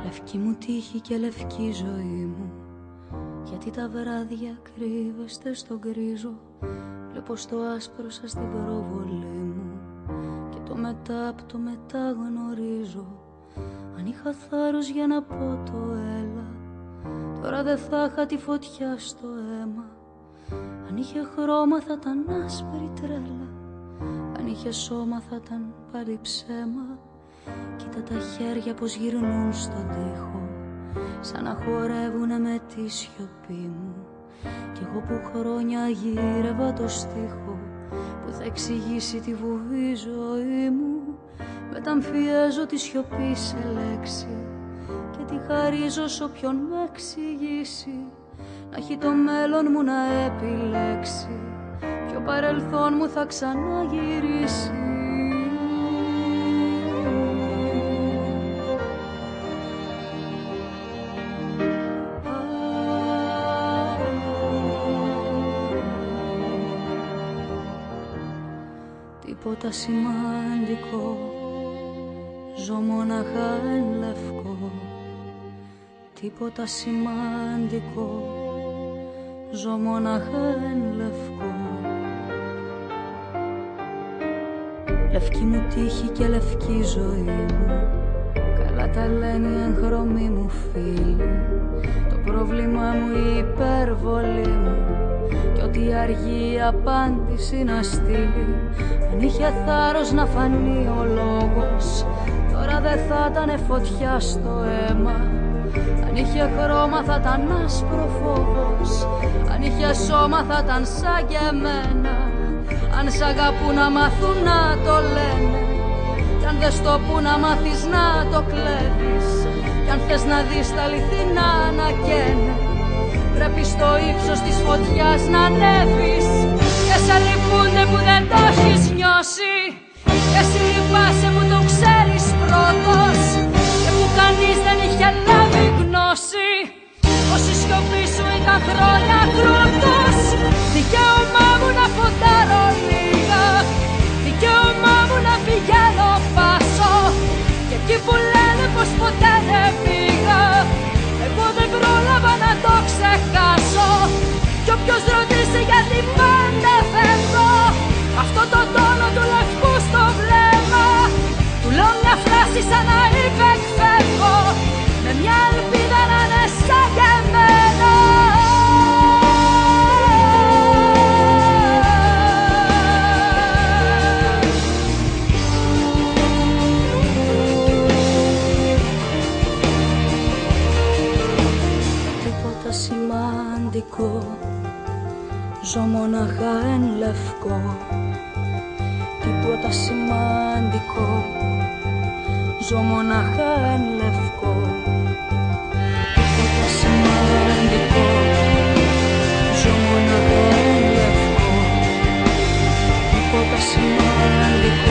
Λευκή μου τύχη και λευκή ζωή μου, γιατί τα βράδια κρύβεστε στον γκρίζο. Βλέπω στο άσπρο σας την προβολή μου και το μετά απ' το μετά γνωρίζω. Αν είχα θάρρος για να πω το έλα, τώρα δεν θα είχα τη φωτιά στο αίμα. Αν είχε χρώμα θα ήταν άσπρη τρέλα, αν είχε σώμα θα ήταν πάλι ψέμα. Κοίτα τα χέρια πως γυρνούν στον τοίχο, σαν να χορεύουνε με τη σιωπή μου. Κι εγώ που χρόνια γύρευα το στίχο, που θα εξηγήσει τη βουβή ζωή μου. Μεταμφιέζω τη σιωπή σε λέξη και τη χαρίζω σ' όποιον με εξηγήσει. Να έχει το μέλλον μου να επιλέξει, κι ο παρελθόν μου θα ξαναγυρίσει. Τίποτα σημαντικό, ζω μοναχά εν λευκό. Τίποτα σημαντικό, ζω μοναχά εν λευκό. Λευκή μου τύχη και λευκή ζωή μου, καλά τα λένε οι εγχρωμοί μου φίλοι. Το πρόβλημά μου η υπερβολή μου, κι ό,τι αργεί η απάντηση να στείλει. Αν είχε θάρρος να φανεί ο λόγος, τώρα δεν θα ήτανε φωτιά στο αίμα. Αν είχε χρώμα θα ήταν άσπρο φόβος, αν είχε σώμα θα ήταν σαν και εμένα. Αν σ' αγαπούν να μάθουν να το λένε, κι αν δεν στο πουν να μάθεις να το κλέβεις, κι αν θες να δεις τα αληθινά να καίνε, πρέπει στο ύψος της φωτιάς να ανέβεις. Και σε λυπούνται που δεν το έχεις νιώσει, και εσύ λυπάσαι που το ξέρεις πρώτος, και που κανείς δεν είχε λάβει γνώση πως η σιωπή σου ήταν χρόνια κρούτος. Δικαίωμά μου να φοντάρω λίγα, δικαίωμά μου να πηγαίνω πάσο, και εκεί που λένε πως ποτέ δεν πήγα, εγώ δεν πρόλαβα να το ξεχάσω. Κι όποιος ρωτήσει γιατί πάντα φεύγω, αυτό το τόνο του λευκού στο βλέμμα, του λέω μια φράση σαν να είπε εκφεύγω, με μια ελπίδα να είναι σαν και εμένα. Τίποτα σημαντικό, ζω μοναχά εν λευκό. Τίποτα σημαντικό, ζω μοναχά εν λευκό. Τίποτα σημαντικό, ζω μοναχά εν λευκό. Τίποτα σημαντικό.